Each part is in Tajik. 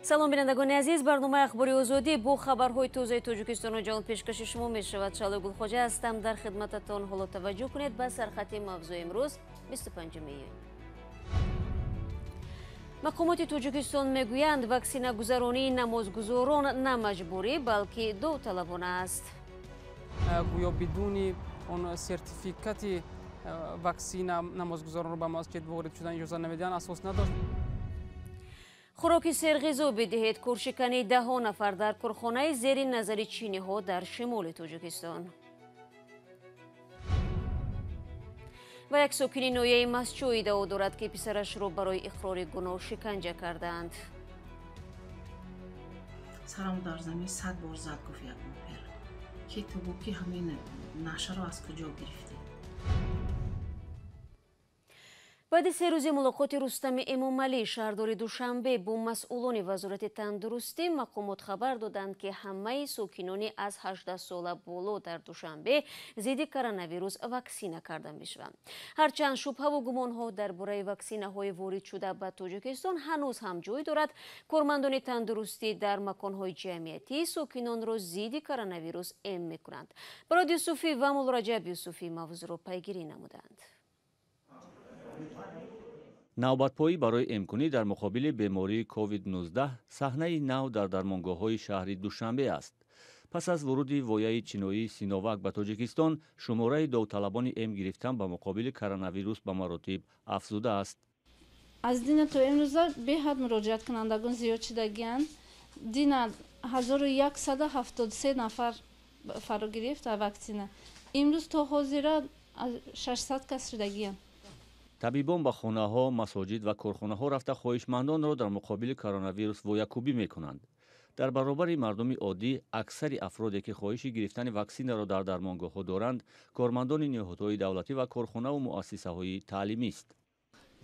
салом бинандагони азиз, барномаи ахбори озодӣ бо хабарҳои тозаи тоҷикистону ҷаҳон пешкаши шумо мешавад. Шалои Гулхоҷа ҳастам. Дар хидмататон. Ҳоло таваҷҷӯҳ кунед ба сархати мавзӯи имрӯз 25 июн. мақомоти тоҷикистон мегӯянд, ваксинагузаронии намозгузорон на маҷбурӣ, балки довталабона аст. гӯё бидуни он сертификати ваксина намозгузоронро ба масҷид ворид шудан иҷоза намедиҳанд асос надошт. хӯроки серғизо бидиҳед. кӯршикани 10 нафар дар корхонаи зери назари чиниҳо дар шимоли тоҷикистон. ва як сокини ноҳияи Мастчо иддао дорад, ки писарашро барои иқрори гуноҳ шиканҷа кардаанд. сарам дар замин 100 бор зад, гуфт як мопер. ки ту гу ки ҳамин нашаро аз куҷо гирифтӣ? баъди 3 рӯзи мулоқоти Рустами Эмомалӣ, шаҳрдори Душанбе бо масъулони вазорати тандурустӣ, мақомот хабар доданд, ки ҳамаи сокинони аз 18 сола боло дар Душанбе зидди коронавирус ваксина карда мешаванд. ҳарчанд шубҳаву гумонҳо дар бораи ваксинаҳои ворид шуда ба Тоҷикистон ҳанӯз ҳам ҷой дорад, кормандони тандурустӣ дар маконҳои ҷамъиятӣ сокинонро зидди коронавирус эм мекунанд. Барод Юсуфӣ ва Мулраҷаб Юсуфӣ мавзӯъро пайгирӣ намуданд. навбатпоӣ барои эмкунӣ дар муқобили бемории COVID-19 саҳнаи нав дар дармонгоҳҳои шаҳри Душанбе аст. пас аз вуруди вояи чиноии Синовак ба Тоҷикистон, шумораи довталабони эм гирифтан ба муқобили коронавирус ба маротиб афзуда аст. аз дина то имрӯза беҳад муроҷиаткунандагон зиёд шудагиянд. дина 1173 нафар фаро гирифт ваксина. имрӯз то ҳозира 600 кас шудагиянд. табибон ба хонаҳо, масоҷид ва корхонаҳо рафта хоҳишмандонро дар муқобили коронавирус воякӯбӣ мекунанд. дар баробари мардуми оддӣ, аксари афроде ки хоҳиши гирифтани ваксинаро дар дармонгоҳҳо доранд, кормандони ниҳодҳои давлатӣ ва корхонаву муассисаҳои таълимист.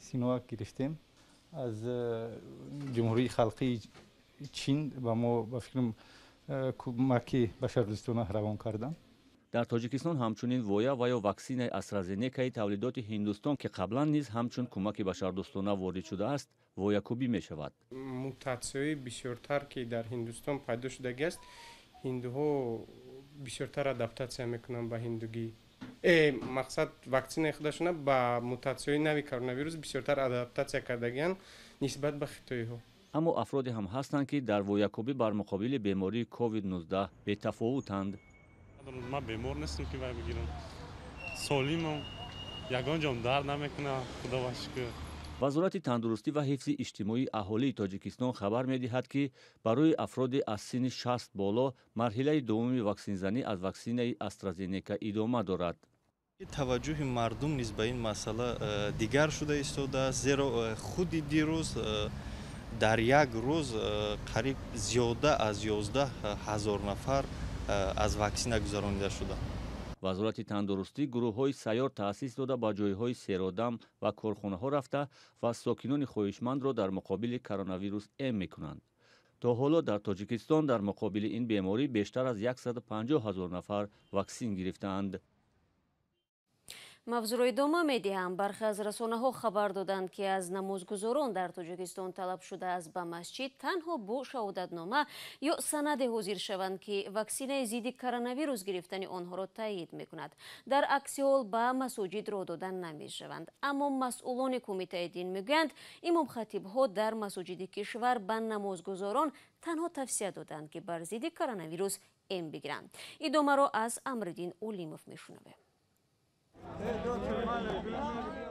Синовак гирифтем аз ҷумҳурии халқии чин ва мо ба фикрам кӯмаки башардӯстона равон кардам. дар тоҷикистон ҳамчунин воя ва ё ваксинаи AstraZenecаи тавлидоти Ҳиндустон, ки қаблан низ ҳамчун кӯмаки башардӯстона ворид шудааст, воякӯбӣ мешавад. мутатсияҳои бисёртар ки дар Ҳиндустон пайдо шудагиаст, ҳиндуҳо бисёртар адаптатсия мекунанд ба ҳиндугӣ. мақсад ваксинаи худашона ба мутатсияҳои нави коронавирус бисёртар адаптатсия кардагиянд нисбат ба хитоиҳо. аммо афроде ҳам ҳастанд, ки дар воякӯбӣ бар муқобили бемории COVID-19 бетафовутанд. من بیمار نیستم که باید بگیرم سالمم یگان جام درد نمیکنه خدا و شکر. вазорати тандурустӣ ва ҳифзи иҷтимоии аҳолии Тоҷикистон хабар медиҳад, ки барои афроди аз синни 60 боло марҳилаи дуввуми ваксинзанӣ аз ваксинаи AstraZeneca идома дорад. таваҷҷӯҳи мардум низ ба ин масъала дигар шуда истодааст, зеро худи дирӯз дар як рӯз қариб зиёда аз 11 ҳазор нафар аз ваксина гузаронида шуда. вазорати тандурустӣ гурӯҳҳои сайёр таъсис дода ба ҷойҳои серодам ва корхонаҳо рафта ва сокинони хоҳишмандро дар муқобили коронавирус эм мекунанд. то ҳоло дар Тоҷикистон дар муқобили ин беморӣ бештар аз 150 000 нафар ваксин гирифтаанд. мавзӯъро идома медиҳам. бархе аз расонаҳо хабар доданд, ки аз намозгузорон дар Тоҷикистон талаб шудааст ба масҷид танҳо бо шаҳодатнома ё санаде ҳозир шаванд, ки ваксинаи зидди коронавирус гирифтани онҳоро таъйид мекунад. дар акси ҳол ба масоҷид роҳ дода намешаванд. аммо масъулони кумитаи дин мегӯянд, имомхатибҳо дар масоҷиди кишвар ба намозгузорон танҳо тавсия доданд, ки бар зидди коронавирус эм бигиранд. идомаро аз Амриддин Олимов мешунавем.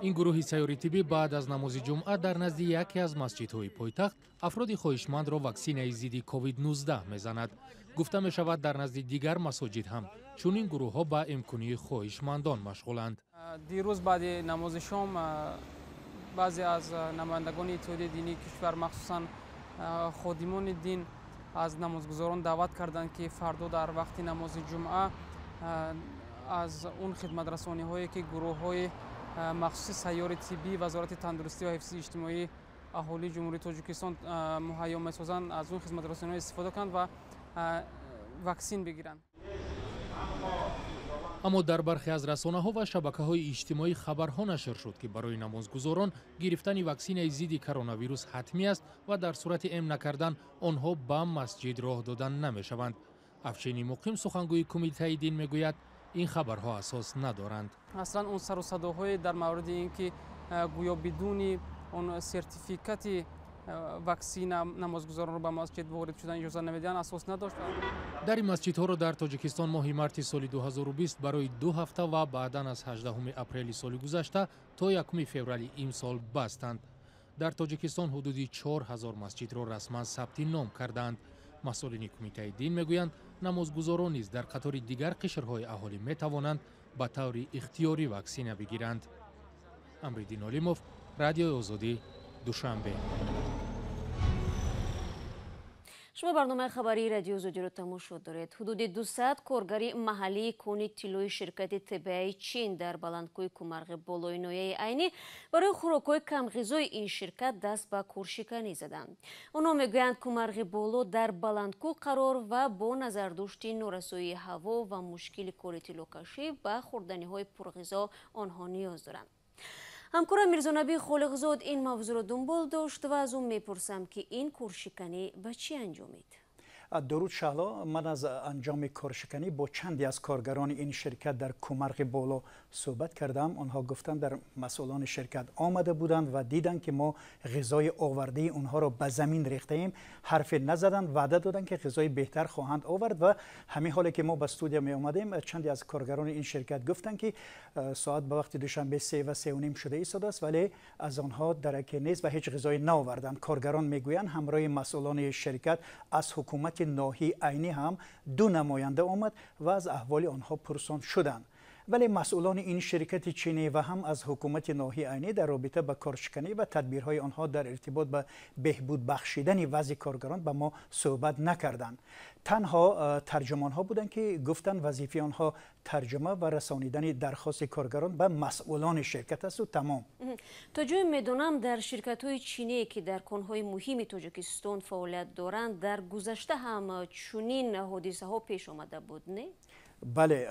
ин гурӯҳи сайёри тиббӣ баъд аз намози ҷумъа дар назди яке аз масҷидҳои пойтахт афроди хоҳишмандро ваксинаи зидди COVID-19 мезанад. гуфта мешавад дар назди дигар масоҷид ҳам чунин гурӯҳҳо ба эмкунии хоҳишмандон машғуланд. дирӯз баъди намози шом баъзе аз намояндагони иттиҳодияи динии кишвар махсусан ходимони дин аз намозгузорон даъват карданд, ки фардо дар вақти намози ҷумъа аз он хидматрасониҳое ки гурӯҳҳои махсуси сайёри тиббӣ, вазорати тандурустӣ ва ҳифзи иҷтимоии аҳолии ҷумҳурии Тоҷикистон муҳайё месозанд, аз он хидматрасониҳо истифода кунанд ва ваксин бигиранд. аммо дар бархе аз расонаҳо ва шабакаҳои иҷтимоӣ хабарҳо нашр шуд ки барои намозгузорон гирифтани ваксинаи зидди коронавирус ҳатмӣ аст ва дар сурати эм накардан онҳо ба масҷид роҳ додан намешаванд. афшини муқим сухангӯи кумитаи дин мегӯяд ин хабарҳо асос надоранд. аслан он сару садоҳое дар мавриди ин ки гӯё бидуни он сертификати ваксина намозгузоронро ба масҷид ворид шудан иҷоза намедиҳанд асос надошт. дари масҷидҳоро дар тоҷикистон моҳи марти соли 2020 барои 2 ҳафта ва баъдан аз 18 апрели соли гузашта то 1 феврали имсол бастанд. дар тоҷикистон ҳудуди 4000 масҷидро расман сабти ном карданд. масъулини кумитаи дин мегӯянд намозгузорон низ дар қатори дигар қишрҳои аҳолӣ метавонанд ба таври ихтиёрӣ ваксина бигиранд. амриддин олимов, радиои озодӣ, душанбе. шумо барномаи хабарии радиои озодиро тамошо доред. ҳудуди 200 коргари маҳаллии кони тиллои ширкати ТБА-и Чин дар баландкӯи Кумарғи болои ноҳияи Айнӣ барои хӯрокҳои камғизои ин ширкат даст ба кӯршиканӣ заданд. онҳо мегӯянд Кумарғи боло дар баландкӯ қарор ва бо назардошти норасоии ҳаво ва мушкили кори тиллокашӣ ба хӯрданиҳои пурғизо онҳо ниёз доранд. ҳамкорам Мирзонабии Холиқзод ин мавзӯъро дунбол дошт ва аз ӯ мепурсам ки ин кӯршиканӣ ба чӣ анҷомид? درود شهلا، من از انجام کارشکنی با چندی از کارگران این شرکت در کمرغ بالا صحبت کردم. آنها گفتند در مسئولان شرکت آمده بودند و دیدند که ما غذای آورده اونها را به زمین ریخته ایم، حرف نزدند، وعده دادند که غذای بهتر خواهند آورد و همین حالی که ما به استودیو می آمدیم چندی از کارگران این شرکت گفتند که ساعت به وقت دوشنبه 3 و 3:30 شده ایستاده است ولی از آنها درکی نیست و هیچ غذایی نآوردند. کارگران میگویند همراه مسئولان شرکت از حکومت ناحیه عینی هم 2 نماینده آمد و از احوال آنها پرسان شدند. ولی مسئولان این شرکت چینی و هم از حکومت ناحیه عینی در رابطه با کارشکنی و تدبیرهای آنها در ارتباط با بهبود بخشیدن وضع کارگران با ما صحبت نکردند. تنها ترجمان ها بودند که گفتند وظیفه آنها ترجمه و رسانیدن درخواست کارگران به مسئولان شرکت است و تمام. تا جایی میدونم در شرکت های چینی که در کنهای مهم تاجیکستان فعالیت دارند در گذشته هم چنین حادثه ها پیش آمده بود نه؟ بله،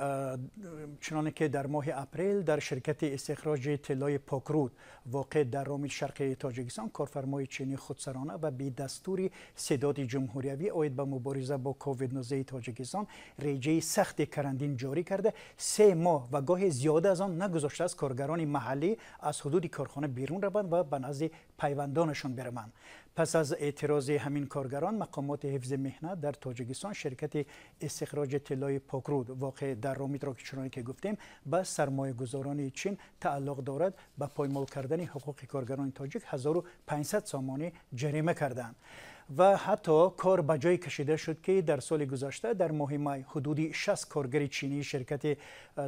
چنانه که در ماه اپریل در شرکت استخراج طلای پاکرود واقع در رامل شرقی تاجیکستان کارفرمای چینی خودسرانه و بی دستور سداد جمهوریوی عاید به مبارزه با کووید 19 تاجیکستان رژه سخت کرانتین جاری کرده 3 ماه و گاه زیاده از آن نگذاشته است کارگران محلی از حدود کارخانه بیرون روند و به نزد پیوندانشان بروند. پس از اعتراض همین کارگران مقامات حفظ مهنت در تاجیکستان شرکت استخراج طلای پاکرود واقع در رامیت را که چنانکه که گفتیم به سرمایه گذاران چین تعلق دارد به پایمال کردن حقوق کارگران تاجیک 1500 سامانه جریمه کردند و حتی کار به جای کشیده شد که در سال گذشته در ماه می حدود 60 کارگر چینی شرکت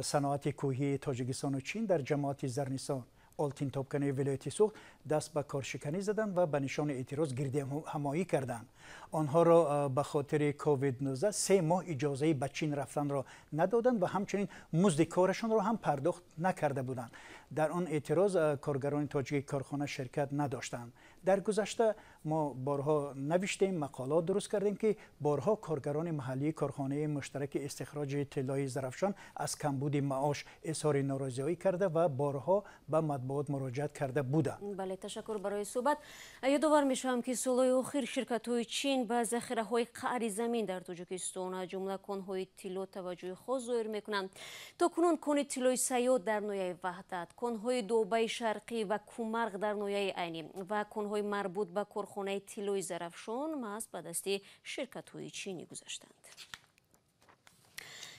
صنعت کوهی تاجیکستان و چین در جماعت زرنیسان آلتین توپکنه ولایت سوخت دست به کارشکنی زدند و به نشان اعتراض گردی همایی کردند. آنها را به خاطر کووید 19 3 ماه اجازه به چین رفتن را ندادند و همچنین مزد کارشان را هم پرداخت نکرده بودند. در آن اعتراض کارگران تاجیک کارخانه شرکت نداشتند. در گذشته ما بارها نوشتیم، مقالات درست کردیم که بارها کارگران محلی کارخانه مشترک استخراج طلای زرافشان از کمبود معاش اظهار ناراضی کرده و بارها به مطبوعات مراجعت کرده بودند. بله، تشکر برای صحبت. یادآور میشوم که سالهای اخیر شرکت‌های چین به ذخیره‌های قعر زمین در تاجیکستان از جمله کان‌های طلا توجه خاص ظاهر می‌کنند. تاکنون کان طلای سیاد در ناحیه وحدت، کان‌های دوبه شرقی و کومرغ در ناحیه عینی و کان‌های مربوط به کارخانه طلای زرافشان محض به دست شرکت‌های چینی گذاشتند.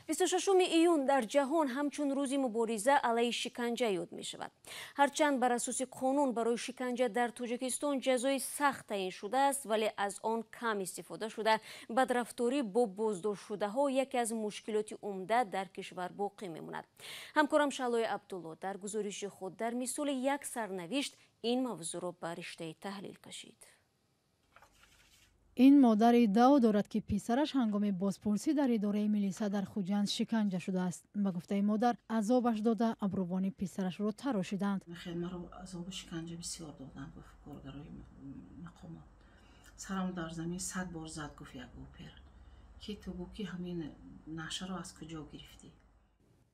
26 ایون در جهان همچون روزی مبارزه علیه شکنجه یاد می شود. هرچند بر اساس قانون برای شکنجه در تاجیکستان جزای سخت تعیین شده است ولی از آن کم استفاده شده بدرفتاری با بازداشت شده ها یکی از مشکلات عمده در کشور باقی می ماند. همکارم شعلای عبدالله در گزارش خود در مثال یک سرنوشت این موضوع را به رشته تحلیل کشید. این مادر ادعا دارد که پسرش هنگام بازپرسی در اداره میلیسا در خوجند شکنجه شده است. به گفته مادر عذابش داده ابروان پسرش را تراشیدند. خیلی مرا عذاب شکنجه بسیار دادند با کارگرای مقامات. سرم در زمین 100 بار زد گفت یک اوپر که تو بو که همین نشه را از کجا گرفتی؟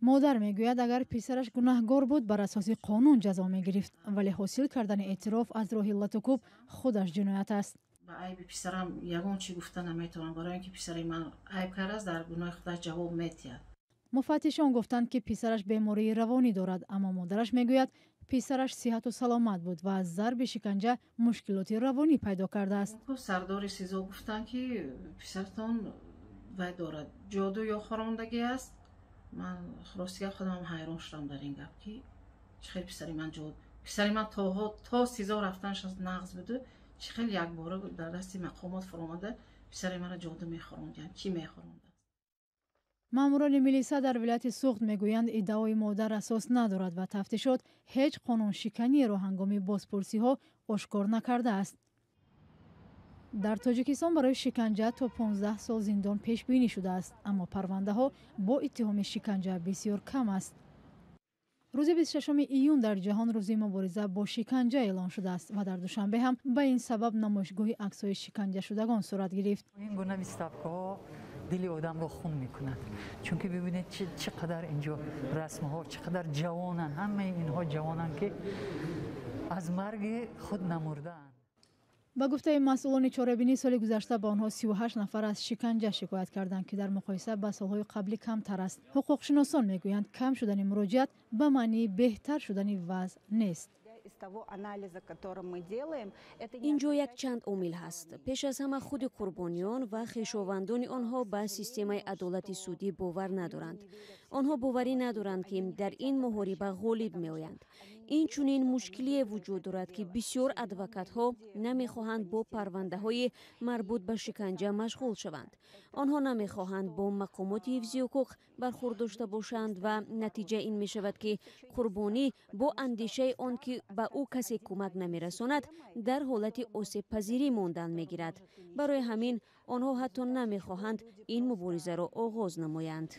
مادر میگوید اگر پسرش گناهکار بود بر اساس قانون جزا میگرفت، ولی حاصل کردن اعتراف از راه لطوکوب خودش جنایت است. با عیب پسرم یگان چی گفتن نمیتونم، برای اینکه پسر من عیب کرده است در گناه خودش جواب میدهد. مفتشان گفتند که پسرش بیماری روانی دارد، اما مادرش میگوید پسرش صحت و سلامت بود و از ضرب شکنجه مشکلات روانی پیدا کرده است. سردار سیزو گفتن که پسرتان وای دارد جادو یا خواندگی است. من خلاصیه خودم حیران شدم در این گپ که چه پسری من جادو، پسری من تا سیزو رفتنش از نغز بوده، چه خیلی یک باره در دست مقامات فرامده پسری من جادو میخوراندن. کی میخورانده؟ ماموران میلیسا در ولایت سوخت میگویند ادعای مادر اساس ندارد و تفتیشات هیچ قانون شکنی را هنگام بازپرسی ها آشکار نکرده است. در تاجیکستان برای شکنجه تا 15 سال زندان پیش بینی شده است، اما پرونده ها با اتهام شکنجه بسیار کم است. روز 26 ایون در جهان روز مبارزه با شکنجه اعلان شده است و در دوشنبه هم به این سبب نمایشگاه عکس‌های شکنجه شدگان صورت گرفت. این گونه استفاق‌ها دل آدم رو خون میکنند، چون که ببینید چقدر اینجا رسم ها چقدر جوانن، همه اینها جوانن که از مرگ خود نمردن. با گفته مسئولان چاره‌بینی سال گذشته با آنها 38 نفر از شکنجه شکایت کردند که در مقایسه با سالهای قبلی کمتر است. حقوق شناسان میگویند کم شدن مراجعت به معنی بهتر شدن وضع نیست. اینجا یک چند عامل هست. پیش از همه خود قربانیان و خویشاوندان آنها به سیستم عدالت سودی باور ندارند. آنها باوری ندارند که در این محاربه غالب می آیند. این چنین مشکلی وجود دارد که بسیار ادوکات ها نمیخواهند با پرونده های مربوط به شکنجه مشغول شوند. آنها نمیخواهند با مقامات حفظی حقوق برخورد داشته باشند و نتیجه این می شود که قربانی با اندیشه آن که به او کسی کمک نمیرساند در حالت آسیب پذیری ماندن میگیرد. برای همین آنها حتی نمیخواهند این مبارزه را آغاز نمایند.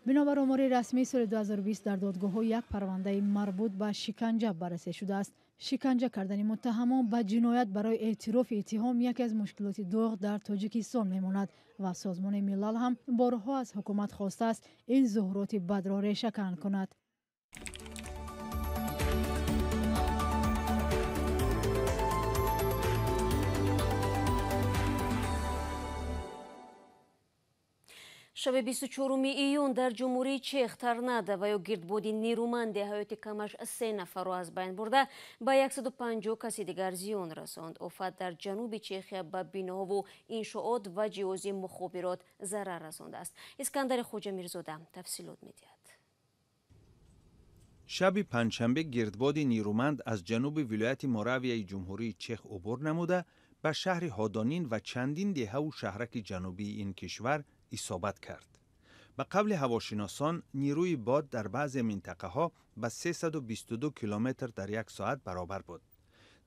بنابر آمار رسمی سال 2020 در دادگاه‌ها یک پرونده مربوط به شکنجه بررسی شده است. شکنجه کردن متهمان به جنایت برای اعتراف اتهام یکی از مشکلات داغ در تاجیکستان میماند و سازمان ملل هم بارها از حکومت خواسته است این ظاهرات بد را ریشه‌کن کند. شب 24 ایون در جمهوری چخ تورنادو و یا گردبادی نیرومند حیات کمش 3 نفر را از بین برده به 150 کسی دیگر زیان رساند. آفت در جنوب چخیا به بناها و انشاءات و جهاز مخابرات ضرر رسانده است. اسکندر خوجا میرزاده تفصیلات میدهد. شب پنجشنبه گردبادی نیرومند از جنوب ولایت موراویای جمهوری چخ عبور نموده به شهر هادانین و چندین دهه و شهرک جنوبی این کشور اصابت کرد. به قول هواشناسان نیروی باد در بعضی منطقه ها به 322 کیلومتر در یک ساعت برابر بود.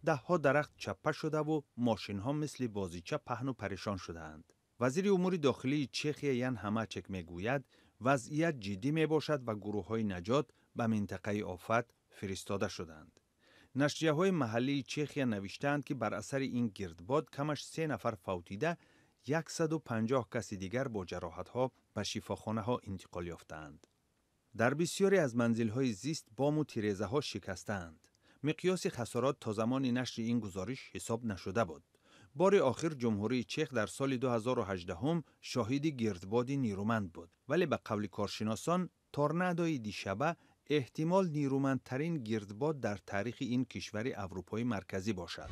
ده ها درخت چپه شده و ماشین ها مثل بازیچه پهن و پریشان شدهاند. وزیر امور داخلی چخیا یان هماچک میگوید وضعیت جدی می باشد و گروه های نجات به منطقه آفت فرستاده شدند. نشریه های محلی چخیا نوشتند که بر اثر این گردباد کمش 3 نفر فوتیده، 150 کسی دیگر با جراحت‌ها به شفاخانه ها انتقال یافتند. در بسیاری از منزل‌های زیست بام و تیره‌ها شکستند. مقیاس خسارات تا زمان نشر این گزارش حساب نشده بود. بار آخر جمهوری چخ در سال 2018 هم شاهد گردبادی نیرومند بود، ولی به قول کارشناسان تورنادوی دیشبه احتمال نیرومندترین گردباد در تاریخ این کشور اروپای مرکزی باشد.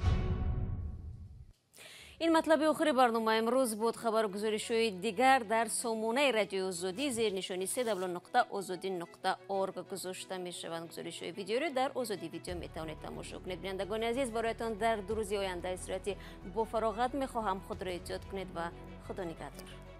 این مطلب آخر برنامه امروز بود. خبرگزاری‌های دیگر در سامانه رادیو آزادی زیر نشانی www.azadi.org گذاشته می‌شوند. گزارش‌های ویدیو را در آزادی ویدیو می‌توانید تماشا کنید. بینندگان عزیز، برایتان در 2 روز آینده صورتی با فراغت می‌خواهم خود را احتیاط کنید و خدا نگهدار.